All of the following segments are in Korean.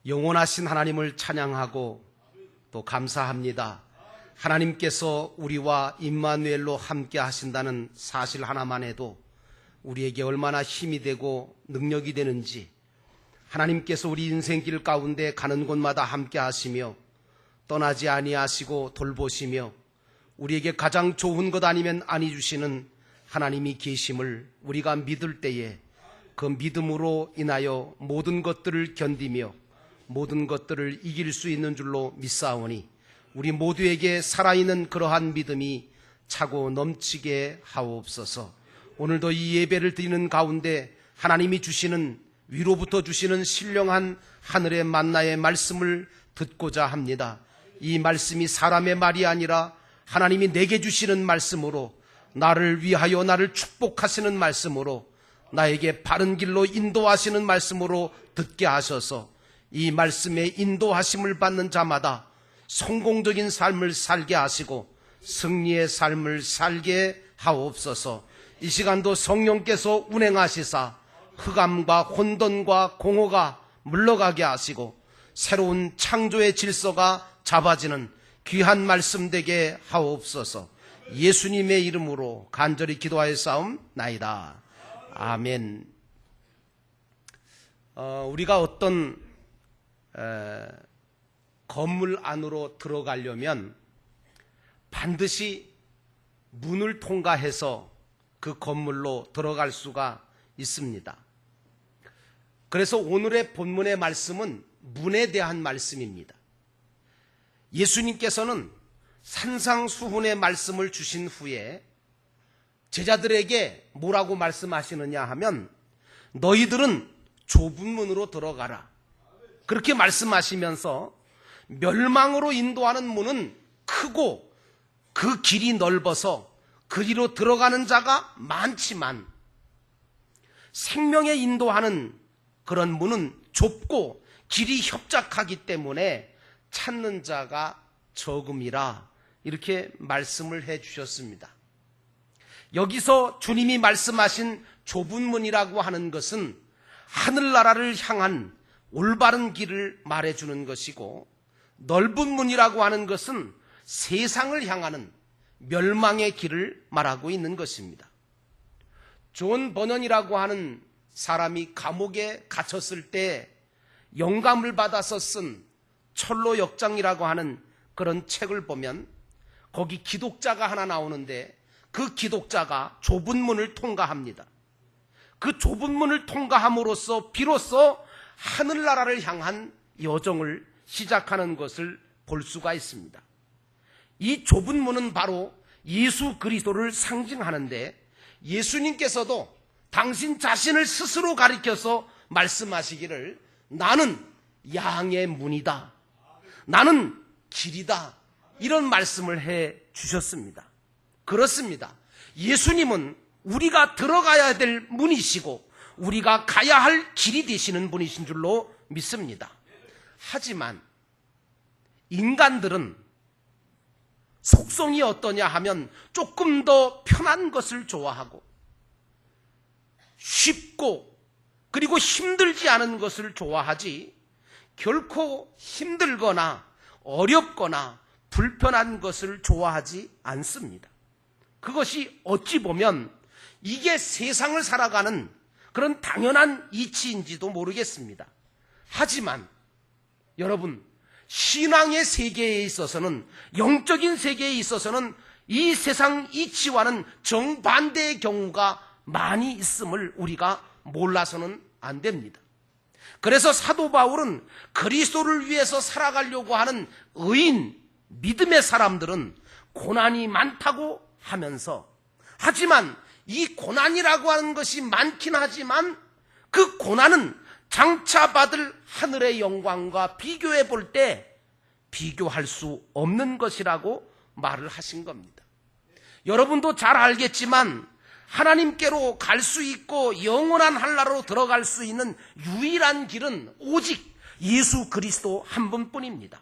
영원하신 하나님을 찬양하고 또 감사합니다. 하나님께서 우리와 임마누엘로 함께 하신다는 사실 하나만 해도 우리에게 얼마나 힘이 되고 능력이 되는지, 하나님께서 우리 인생길 가운데 가는 곳마다 함께 하시며 떠나지 아니하시고 돌보시며 우리에게 가장 좋은 것 아니면 아니 주시는 하나님이 계심을 우리가 믿을 때에 그 믿음으로 인하여 모든 것들을 견디며 모든 것들을 이길 수 있는 줄로 믿사오니 우리 모두에게 살아있는 그러한 믿음이 차고 넘치게 하옵소서. 오늘도 이 예배를 드리는 가운데 하나님이 주시는, 위로부터 주시는 신령한 하늘의 만나의 말씀을 듣고자 합니다. 이 말씀이 사람의 말이 아니라 하나님이 내게 주시는 말씀으로, 나를 위하여 나를 축복하시는 말씀으로, 나에게 바른 길로 인도하시는 말씀으로 듣게 하셔서 이 말씀에 인도하심을 받는 자마다 성공적인 삶을 살게 하시고 승리의 삶을 살게 하옵소서. 이 시간도 성령께서 운행하시사 흑암과 혼돈과 공허가 물러가게 하시고 새로운 창조의 질서가 잡아지는 귀한 말씀 되게 하옵소서. 예수님의 이름으로 간절히 기도하였사옵나이다. 아멘. 우리가 어떤 건물 안으로 들어가려면 반드시 문을 통과해서 그 건물로 들어갈 수가 있습니다. 그래서 오늘의 본문의 말씀은 문에 대한 말씀입니다. 예수님께서는 산상수훈의 말씀을 주신 후에 제자들에게 뭐라고 말씀하시느냐 하면, 너희들은 좁은 문으로 들어가라, 그렇게 말씀하시면서 멸망으로 인도하는 문은 크고 그 길이 넓어서 그리로 들어가는 자가 많지만 생명에 인도하는 그런 문은 좁고 길이 협착하기 때문에 찾는 자가 적음이라, 이렇게 말씀을 해 주셨습니다. 여기서 주님이 말씀하신 좁은 문이라고 하는 것은 하늘나라를 향한 올바른 길을 말해주는 것이고, 넓은 문이라고 하는 것은 세상을 향하는 멸망의 길을 말하고 있는 것입니다. 존 버넌이라고 하는 사람이 감옥에 갇혔을 때 영감을 받아서 쓴 철로 역장이라고 하는 그런 책을 보면 거기 기독자가 하나 나오는데, 그 기독자가 좁은 문을 통과합니다. 그 좁은 문을 통과함으로써 비로소 하늘나라를 향한 여정을 시작하는 것을 볼 수가 있습니다. 이 좁은 문은 바로 예수 그리스도를 상징하는데, 예수님께서도 당신 자신을 스스로 가리켜서 말씀하시기를 나는 양의 문이다, 나는 길이다, 이런 말씀을 해 주셨습니다. 그렇습니다. 예수님은 우리가 들어가야 될 문이시고 우리가 가야 할 길이 되시는 분이신 줄로 믿습니다. 하지만 인간들은 속성이 어떠냐 하면 조금 더 편한 것을 좋아하고 쉽고 그리고 힘들지 않은 것을 좋아하지, 결코 힘들거나 어렵거나 불편한 것을 좋아하지 않습니다. 그것이 어찌 보면 이게 세상을 살아가는 그런 당연한 이치인지도 모르겠습니다. 하지만 여러분, 신앙의 세계에 있어서는, 영적인 세계에 있어서는 이 세상 이치와는 정반대의 경우가 많이 있음을 우리가 몰라서는 안 됩니다. 그래서 사도 바울은 그리스도를 위해서 살아가려고 하는 의인, 믿음의 사람들은 고난이 많다고 하면서, 하지만 이 고난이라고 하는 것이 많긴 하지만 그 고난은 장차 받을 하늘의 영광과 비교해 볼 때 비교할 수 없는 것이라고 말을 하신 겁니다. 여러분도 잘 알겠지만 하나님께로 갈 수 있고 영원한 한나라로 들어갈 수 있는 유일한 길은 오직 예수 그리스도 한 분뿐입니다.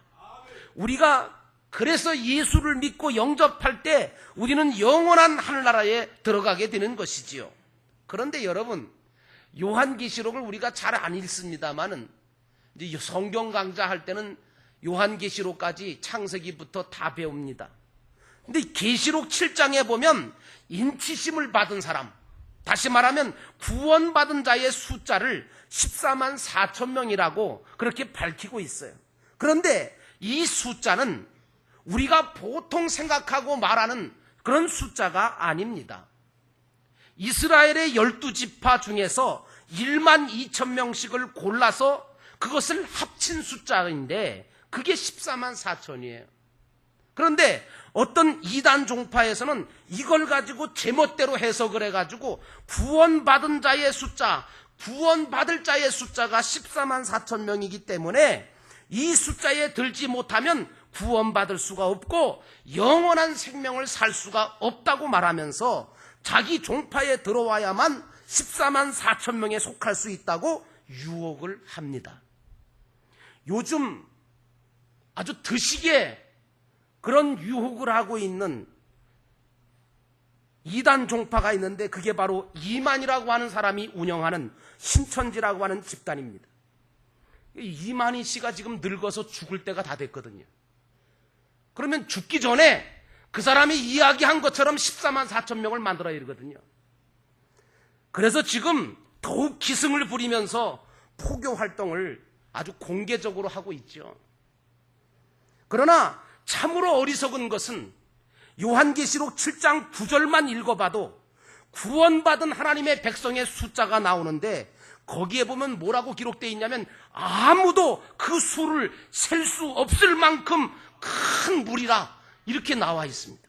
우리가 그래서 예수를 믿고 영접할 때 우리는 영원한 하늘나라에 들어가게 되는 것이지요. 그런데 여러분, 요한계시록을 우리가 잘 안 읽습니다마는 이제 성경 강좌할 때는 요한계시록까지 창세기부터 다 배웁니다. 근데 계시록 7장에 보면 인치심을 받은 사람, 다시 말하면 구원받은 자의 숫자를 14만 4천 명이라고 그렇게 밝히고 있어요. 그런데 이 숫자는 우리가 보통 생각하고 말하는 그런 숫자가 아닙니다. 이스라엘의 12지파 중에서 1만 2천 명씩을 골라서 그것을 합친 숫자인데 그게 14만 4천이에요. 그런데 어떤 이단 종파에서는 이걸 가지고 제멋대로 해석을 해가지고 구원받은 자의 숫자, 구원받을 자의 숫자가 14만 4천 명이기 때문에 이 숫자에 들지 못하면 구원받을 수가 없고 영원한 생명을 살 수가 없다고 말하면서 자기 종파에 들어와야만 14만 4천 명에 속할 수 있다고 유혹을 합니다. 요즘 아주 드시게 그런 유혹을 하고 있는 이단 종파가 있는데 그게 바로 이만희라고 하는 사람이 운영하는 신천지라고 하는 집단입니다. 이만희 씨가 지금 늙어서 죽을 때가 다 됐거든요. 그러면 죽기 전에 그 사람이 이야기한 것처럼 14만 4천 명을 만들어야 되거든요. 그래서 지금 더욱 기승을 부리면서 포교 활동을 아주 공개적으로 하고 있죠. 그러나 참으로 어리석은 것은 요한계시록 7장 9절만 읽어봐도 구원받은 하나님의 백성의 숫자가 나오는데 거기에 보면 뭐라고 기록되어 있냐면 아무도 그 수를 셀 수 없을 만큼 큰 무리라 이렇게 나와 있습니다.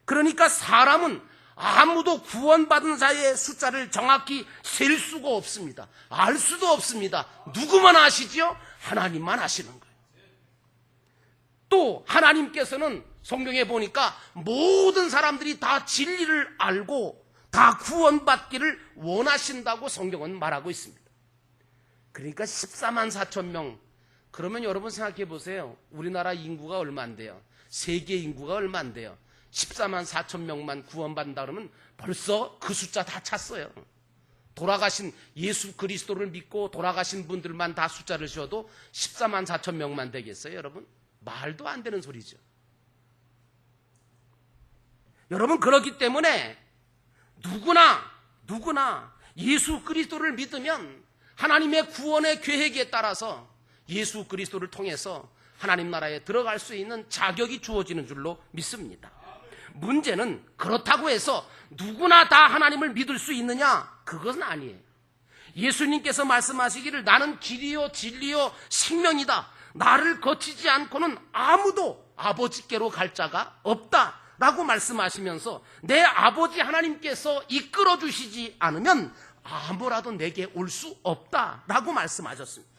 그러니까 사람은 아무도 구원받은 자의 숫자를 정확히 셀 수가 없습니다. 알 수도 없습니다. 누구만 아시죠? 하나님만 아시는 거예요. 또 하나님께서는 성경에 보니까 모든 사람들이 다 진리를 알고 다 구원받기를 원하신다고 성경은 말하고 있습니다. 그러니까 14만 4천 명. 그러면 여러분 생각해 보세요. 우리나라 인구가 얼마인데요? 세계 인구가 얼마인데요? 14만 4천 명만 구원받는다 그러면 벌써 그 숫자 다 찼어요. 돌아가신 예수 그리스도를 믿고 돌아가신 분들만 다 숫자를 씌워도 14만 4천 명만 되겠어요, 여러분? 말도 안 되는 소리죠. 여러분, 그렇기 때문에 누구나 예수 그리스도를 믿으면 하나님의 구원의 계획에 따라서 예수 그리스도를 통해서 하나님 나라에 들어갈 수 있는 자격이 주어지는 줄로 믿습니다. 문제는 그렇다고 해서 누구나 다 하나님을 믿을 수 있느냐? 그것은 아니에요. 예수님께서 말씀하시기를 나는 길이요 진리요 생명이다. 나를 거치지 않고는 아무도 아버지께로 갈 자가 없다 라고 말씀하시면서 내 아버지 하나님께서 이끌어 주시지 않으면 아무라도 내게 올 수 없다 라고 말씀하셨습니다.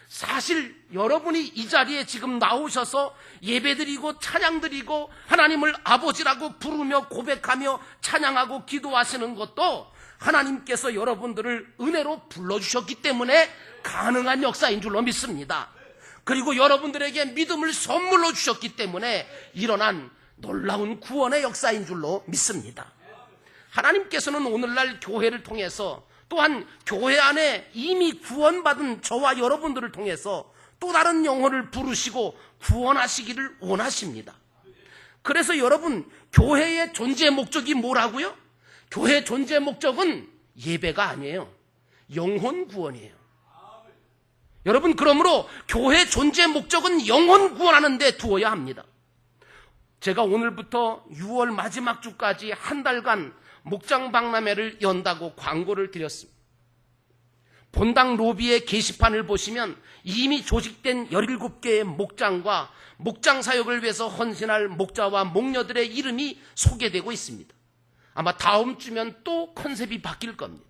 사실 여러분이 이 자리에 지금 나오셔서 예배드리고 찬양드리고 하나님을 아버지라고 부르며 고백하며 찬양하고 기도하시는 것도 하나님께서 여러분들을 은혜로 불러주셨기 때문에 가능한 역사인 줄로 믿습니다. 그리고 여러분들에게 믿음을 선물로 주셨기 때문에 일어난 놀라운 구원의 역사인 줄로 믿습니다. 하나님께서는 오늘날 교회를 통해서 또한 교회 안에 이미 구원받은 저와 여러분들을 통해서 또 다른 영혼을 부르시고 구원하시기를 원하십니다. 그래서 여러분, 교회의 존재 목적이 뭐라고요? 교회의 존재 목적은 예배가 아니에요. 영혼 구원이에요. 여러분, 그러므로 교회 존재 목적은 영혼 구원하는 데 두어야 합니다. 제가 오늘부터 6월 마지막 주까지 한 달간 목장 박람회를 연다고 광고를 드렸습니다. 본당 로비의 게시판을 보시면 이미 조직된 17개의 목장과 목장 사역을 위해서 헌신할 목자와 목녀들의 이름이 소개되고 있습니다. 아마 다음 주면 또 컨셉이 바뀔 겁니다.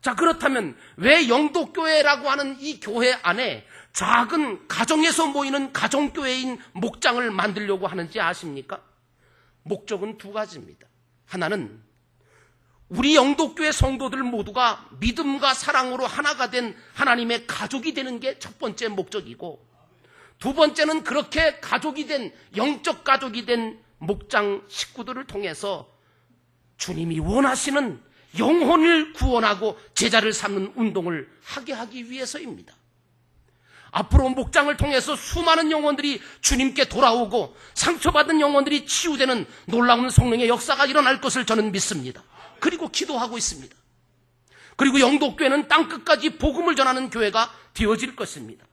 자, 그렇다면 왜 영도교회라고 하는 이 교회 안에 작은 가정에서 모이는 가정교회인 목장을 만들려고 하는지 아십니까? 목적은 두 가지입니다. 하나는 우리 영도교회 성도들 모두가 믿음과 사랑으로 하나가 된 하나님의 가족이 되는 게 첫 번째 목적이고, 두 번째는 그렇게 가족이 된, 영적 가족이 된 목장 식구들을 통해서 주님이 원하시는 영혼을 구원하고 제자를 삼는 운동을 하게 하기 위해서입니다. 앞으로 목장을 통해서 수많은 영혼들이 주님께 돌아오고 상처받은 영혼들이 치유되는 놀라운 성령의 역사가 일어날 것을 저는 믿습니다. 그리고 기도하고 있습니다. 그리고 영도교회는 땅끝까지 복음을 전하는 교회가 되어질 것입니다.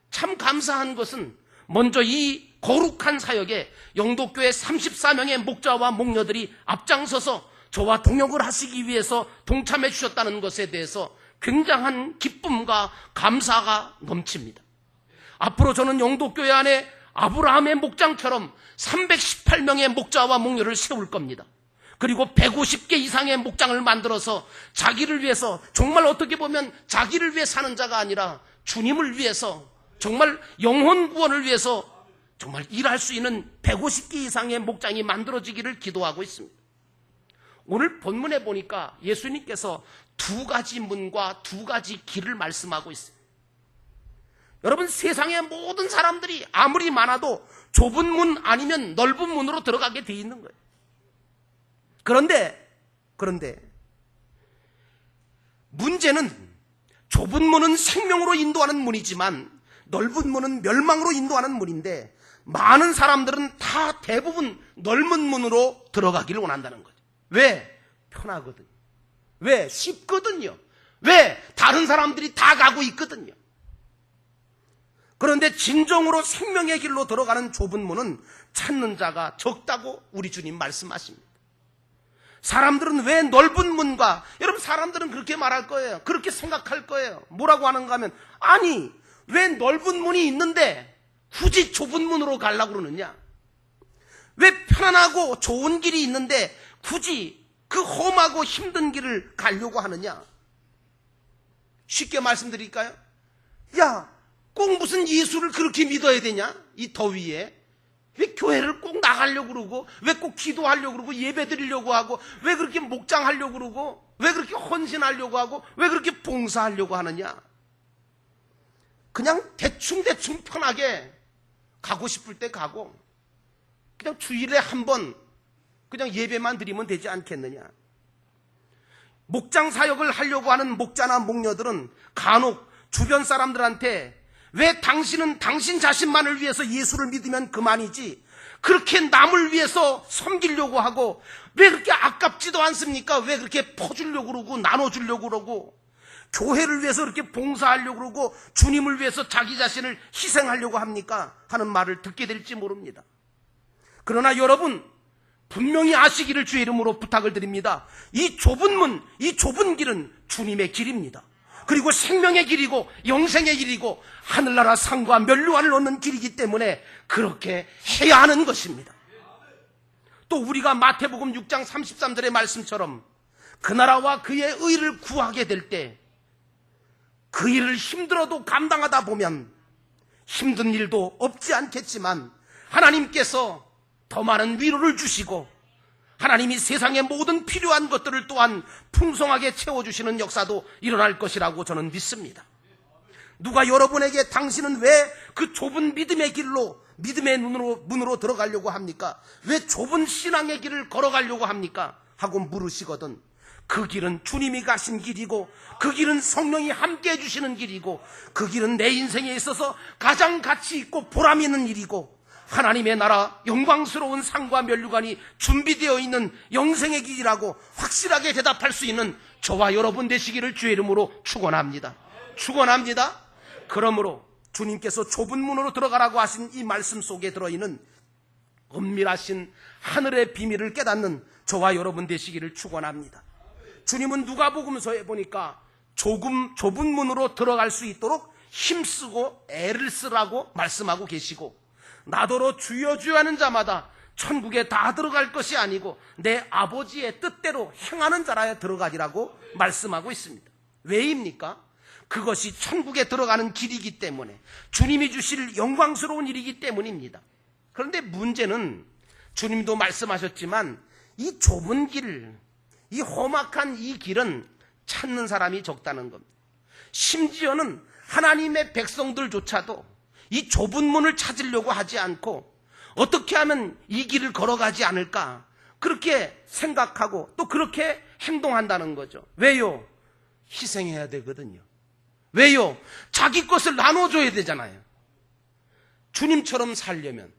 참 감사한 것은 먼저 이 거룩한 사역에 영도교회 34명의 목자와 목녀들이 앞장서서 저와 동역을 하시기 위해서 동참해 주셨다는 것에 대해서 굉장한 기쁨과 감사가 넘칩니다. 앞으로 저는 영도교회 안에 아브라함의 목장처럼 318명의 목자와 목녀를 세울 겁니다. 그리고 150개 이상의 목장을 만들어서 자기를 위해서, 정말 어떻게 보면 자기를 위해 사는 자가 아니라 주님을 위해서, 정말 영혼 구원을 위해서 정말 일할 수 있는 150개 이상의 목장이 만들어지기를 기도하고 있습니다. 오늘 본문에 보니까 예수님께서 두 가지 문과 두 가지 길을 말씀하고 있어요. 여러분, 세상의 모든 사람들이 아무리 많아도 좁은 문 아니면 넓은 문으로 들어가게 돼 있는 거예요. 그런데 문제는 좁은 문은 생명으로 인도하는 문이지만 넓은 문은 멸망으로 인도하는 문인데, 많은 사람들은 다 대부분 넓은 문으로 들어가기를 원한다는 거죠. 왜? 편하거든요. 왜? 쉽거든요. 왜? 다른 사람들이 다 가고 있거든요. 그런데 진정으로 생명의 길로 들어가는 좁은 문은 찾는 자가 적다고 우리 주님 말씀하십니다. 사람들은 왜 넓은 문과, 여러분, 사람들은 그렇게 말할 거예요. 그렇게 생각할 거예요. 뭐라고 하는가 하면, 아니, 왜 넓은 문이 있는데 굳이 좁은 문으로 가려고 그러느냐? 왜 편안하고 좋은 길이 있는데 굳이 그 험하고 힘든 길을 가려고 하느냐? 쉽게 말씀드릴까요? 야, 꼭 무슨 예수를 그렇게 믿어야 되냐? 이 더위에. 왜 교회를 꼭 나가려고 그러고, 왜 꼭 기도하려고 그러고, 예배 드리려고 하고, 왜 그렇게 목장하려고 그러고, 왜 그렇게 헌신하려고 하고, 왜 그렇게 봉사하려고 하느냐? 그냥 대충 편하게 가고 싶을 때 가고, 그냥 주일에 한 번 그냥 예배만 드리면 되지 않겠느냐? 목장 사역을 하려고 하는 목자나 목녀들은 간혹 주변 사람들한테, 왜 당신은 당신 자신만을 위해서 예수를 믿으면 그만이지 그렇게 남을 위해서 섬기려고 하고, 왜 그렇게 아깝지도 않습니까? 왜 그렇게 퍼주려고 그러고 나눠주려고 그러고, 교회를 위해서 그렇게 봉사하려고 그러고 주님을 위해서 자기 자신을 희생하려고 합니까? 하는 말을 듣게 될지 모릅니다. 그러나 여러분, 분명히 아시기를 주의 이름으로 부탁을 드립니다. 이 좁은 문, 이 좁은 길은 주님의 길입니다. 그리고 생명의 길이고 영생의 길이고 하늘나라 상과 면류관을 얻는 길이기 때문에 그렇게 해야 하는 것입니다. 또 우리가 마태복음 6장 33절의 말씀처럼 그 나라와 그의 의를 구하게 될 때 그 일을 힘들어도 감당하다 보면 힘든 일도 없지 않겠지만 하나님께서 더 많은 위로를 주시고 하나님이 세상의 모든 필요한 것들을 또한 풍성하게 채워주시는 역사도 일어날 것이라고 저는 믿습니다. 누가 여러분에게 당신은 왜 그 좁은 믿음의 길로, 믿음의 문으로 들어가려고 합니까? 왜 좁은 신앙의 길을 걸어가려고 합니까? 하고 물으시거든. 그 길은 주님이 가신 길이고, 그 길은 성령이 함께 해주시는 길이고, 그 길은 내 인생에 있어서 가장 가치 있고 보람 있는 일이고, 하나님의 나라 영광스러운 상과 면류관이 준비되어 있는 영생의 길이라고 확실하게 대답할 수 있는 저와 여러분 되시기를 주의 이름으로 축원합니다. 축원합니다. 그러므로 주님께서 좁은 문으로 들어가라고 하신 이 말씀 속에 들어있는 엄밀하신 하늘의 비밀을 깨닫는 저와 여러분 되시기를 축원합니다. 주님은 누가복음서에 보니까 좁은 문으로 들어갈 수 있도록 힘쓰고 애를 쓰라고 말씀하고 계시고, 나더러 주여 주여 하는 자마다 천국에 다 들어갈 것이 아니고 내 아버지의 뜻대로 행하는 자라야 들어가리라고 말씀하고 있습니다. 왜입니까? 그것이 천국에 들어가는 길이기 때문에, 주님이 주실 영광스러운 일이기 때문입니다. 그런데 문제는 주님도 말씀하셨지만 이 좁은 길, 이 험악한 이 길은 찾는 사람이 적다는 겁니다. 심지어는 하나님의 백성들조차도 이 좁은 문을 찾으려고 하지 않고 어떻게 하면 이 길을 걸어가지 않을까, 그렇게 생각하고 또 그렇게 행동한다는 거죠. 왜요? 희생해야 되거든요. 왜요? 자기 것을 나눠줘야 되잖아요. 주님처럼 살려면,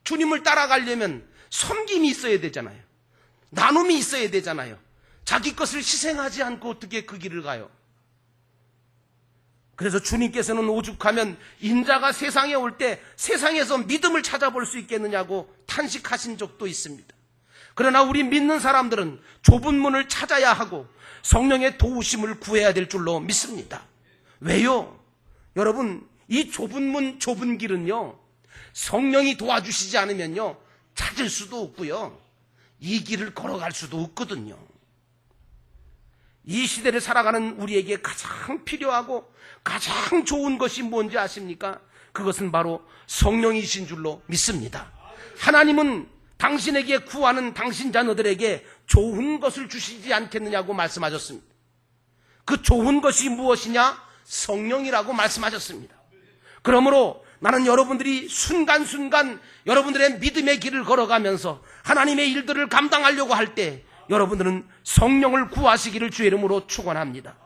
주님을 따라가려면 섬김이 있어야 되잖아요. 나눔이 있어야 되잖아요. 자기 것을 희생하지 않고 어떻게 그 길을 가요? 그래서 주님께서는 오죽하면 인자가 세상에 올 때 세상에서 믿음을 찾아볼 수 있겠느냐고 탄식하신 적도 있습니다. 그러나 우리 믿는 사람들은 좁은 문을 찾아야 하고 성령의 도우심을 구해야 될 줄로 믿습니다. 왜요? 여러분, 이 좁은 문, 좁은 길은요, 성령이 도와주시지 않으면요, 찾을 수도 없고요, 이 길을 걸어갈 수도 없거든요. 이 시대를 살아가는 우리에게 가장 필요하고 가장 좋은 것이 뭔지 아십니까? 그것은 바로 성령이신 줄로 믿습니다. 하나님은 당신에게 구하는 당신 자녀들에게 좋은 것을 주시지 않겠느냐고 말씀하셨습니다. 그 좋은 것이 무엇이냐? 성령이라고 말씀하셨습니다. 그러므로 나는 여러분들이 순간순간 여러분들의 믿음의 길을 걸어가면서 하나님의 일들을 감당하려고 할 때 여러분들은 성령을 구하시기를 주의 이름으로 축원합니다.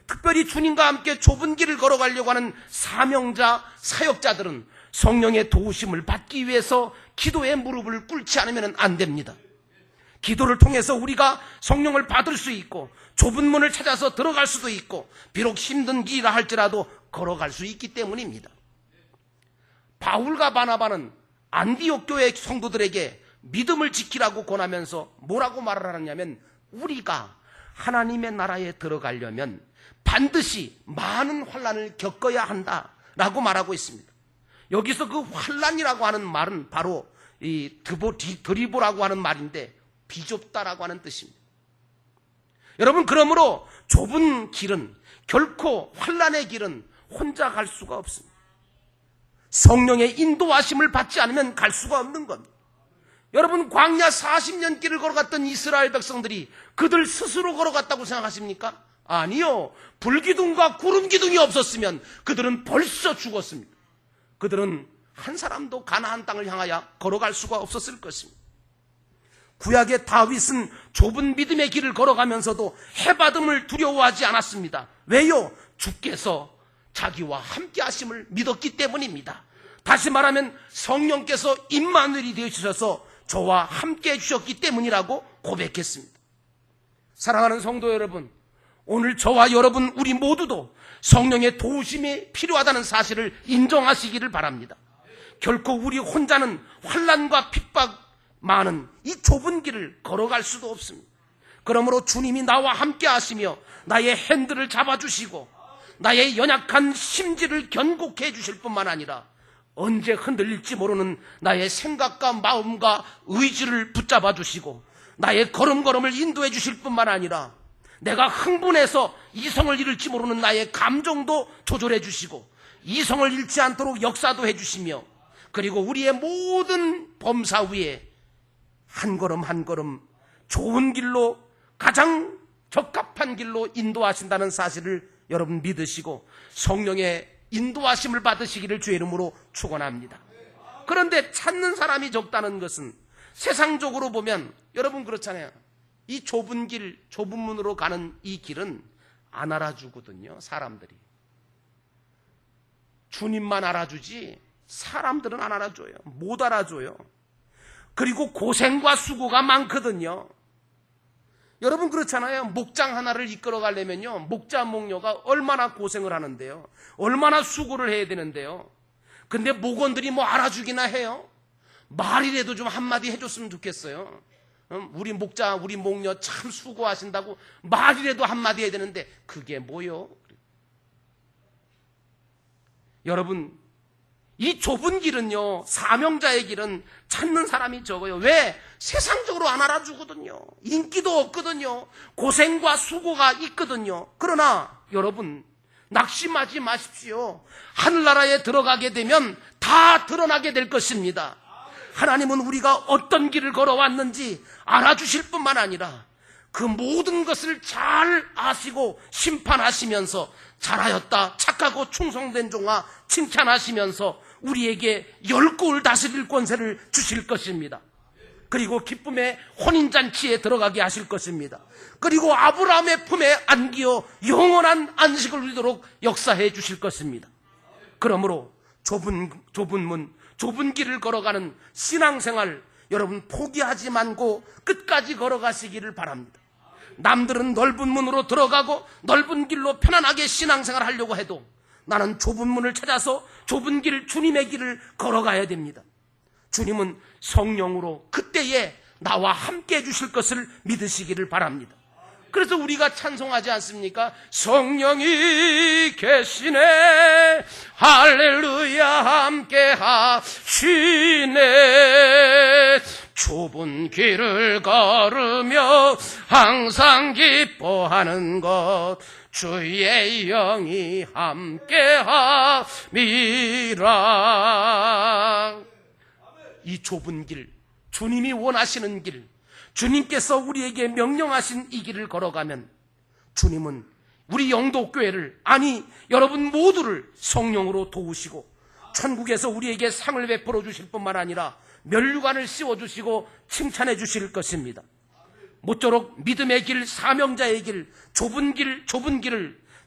특별히 주님과 함께 좁은 길을 걸어가려고 하는 사명자, 사역자들은 성령의 도우심을 받기 위해서 기도의 무릎을 꿇지 않으면 안 됩니다. 기도를 통해서 우리가 성령을 받을 수 있고 좁은 문을 찾아서 들어갈 수도 있고 비록 힘든 길이라 할지라도 걸어갈 수 있기 때문입니다. 바울과 바나바는 안디옥 교회 성도들에게 믿음을 지키라고 권하면서 뭐라고 말을 하느냐면 우리가 하나님의 나라에 들어가려면 반드시 많은 환난을 겪어야 한다라고 말하고 있습니다. 여기서 그 환난이라고 하는 말은 바로 이 드리보라고 하는 말인데 비좁다라고 하는 뜻입니다. 여러분, 그러므로 좁은 길은 결코 환난의 길은 혼자 갈 수가 없습니다. 성령의 인도하심을 받지 않으면 갈 수가 없는 겁니다. 여러분, 광야 40년 길을 걸어갔던 이스라엘 백성들이 그들 스스로 걸어갔다고 생각하십니까? 아니요. 불기둥과 구름기둥이 없었으면 그들은 벌써 죽었습니다. 그들은 한 사람도 가나안 땅을 향하여 걸어갈 수가 없었을 것입니다. 구약의 다윗은 좁은 믿음의 길을 걸어가면서도 해받음을 두려워하지 않았습니다. 왜요? 주께서 자기와 함께 하심을 믿었기 때문입니다. 다시 말하면 성령께서 임마누엘이 되어주셔서 저와 함께 해주셨기 때문이라고 고백했습니다. 사랑하는 성도 여러분, 오늘 저와 여러분 우리 모두도 성령의 도우심이 필요하다는 사실을 인정하시기를 바랍니다. 결코 우리 혼자는 환난과 핍박 많은 이 좁은 길을 걸어갈 수도 없습니다. 그러므로 주님이 나와 함께 하시며 나의 핸들을 잡아주시고 나의 연약한 심지를 견고케 해주실 뿐만 아니라 언제 흔들릴지 모르는 나의 생각과 마음과 의지를 붙잡아 주시고 나의 걸음걸음을 인도해 주실 뿐만 아니라 내가 흥분해서 이성을 잃을지 모르는 나의 감정도 조절해 주시고 이성을 잃지 않도록 역사도 해 주시며 그리고 우리의 모든 범사 위에 한 걸음 한 걸음 좋은 길로 가장 적합한 길로 인도하신다는 사실을 여러분 믿으시고 성령의 인도하심을 받으시기를 주의 이름으로 축원합니다. 그런데 찾는 사람이 적다는 것은 세상적으로 보면 여러분 그렇잖아요. 이 좁은 길, 좁은 문으로 가는 이 길은 안 알아주거든요. 사람들이. 주님만 알아주지 사람들은 안 알아줘요. 못 알아줘요. 그리고 고생과 수고가 많거든요. 여러분 그렇잖아요. 목장 하나를 이끌어 가려면요, 목자 목녀가 얼마나 고생을 하는데요, 얼마나 수고를 해야 되는데요. 근데 목원들이 뭐 알아주기나 해요? 말이라도 좀 한마디 해줬으면 좋겠어요. 우리 목자 우리 목녀 참 수고하신다고 말이라도 한마디 해야 되는데 그게 뭐요? 여러분, 이 좁은 길은요, 사명자의 길은 찾는 사람이 적어요. 왜? 세상적으로 안 알아주거든요. 인기도 없거든요. 고생과 수고가 있거든요. 그러나 여러분, 낙심하지 마십시오. 하늘나라에 들어가게 되면 다 드러나게 될 것입니다. 하나님은 우리가 어떤 길을 걸어왔는지 알아주실 뿐만 아니라 그 모든 것을 잘 아시고 심판하시면서 잘하였다, 착하고 충성된 종아 칭찬하시면서 우리에게 열 고을 다스릴 권세를 주실 것입니다. 그리고 기쁨의 혼인잔치에 들어가게 하실 것입니다. 그리고 아브라함의 품에 안기어 영원한 안식을 누리도록 역사해 주실 것입니다. 그러므로 좁은 문, 좁은 길을 걸어가는 신앙생활 여러분 포기하지 말고 끝까지 걸어가시기를 바랍니다. 남들은 넓은 문으로 들어가고 넓은 길로 편안하게 신앙생활 하려고 해도 나는 좁은 문을 찾아서 좁은 길, 주님의 길을 걸어가야 됩니다. 주님은 성령으로 그때에 나와 함께 해주실 것을 믿으시기를 바랍니다. 그래서 우리가 찬송하지 않습니까? 성령이 계시네 할렐루야 함께 하시네 좁은 길을 걸으며 항상 기뻐하는 것 주의 영이 함께 함이라. 이 좁은 길, 주님이 원하시는 길, 주님께서 우리에게 명령하신 이 길을 걸어가면 주님은 우리 영도교회를, 아니 여러분 모두를 성령으로 도우시고 천국에서 우리에게 상을 베풀어 주실 뿐만 아니라 면류관을 씌워주시고 칭찬해 주실 것입니다. 모쪼록 믿음의 길, 사명자의 길, 좁은 길을,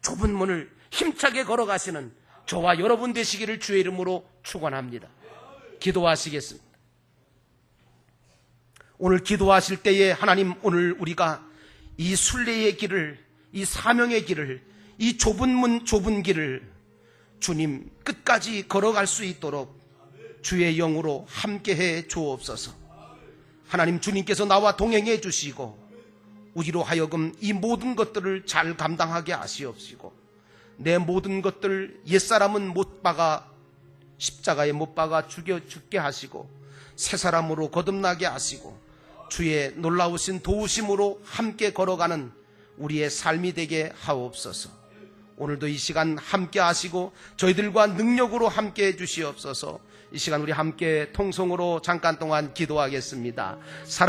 좁은 문을 힘차게 걸어가시는 저와 여러분 되시기를 주의 이름으로 축원합니다. 기도하시겠습니다. 오늘 기도하실 때에 하나님, 오늘 우리가 이 순례의 길을, 이 사명의 길을, 이 좁은 문, 좁은 길을 주님 끝까지 걸어갈 수 있도록 주의 영으로 함께해 주옵소서. 하나님, 주님께서 나와 동행해 주시고 우리로 하여금 이 모든 것들을 잘 감당하게 하시옵시고 내 모든 것들, 옛사람은 못 박아 십자가에 못 박아 죽게 하시고 새 사람으로 거듭나게 하시고 주의 놀라우신 도우심으로 함께 걸어가는 우리의 삶이 되게 하옵소서. 오늘도 이 시간 함께 하시고 저희들과 능력으로 함께 해 주시옵소서. 이 시간 우리 함께 통성으로 잠깐 동안 기도하겠습니다.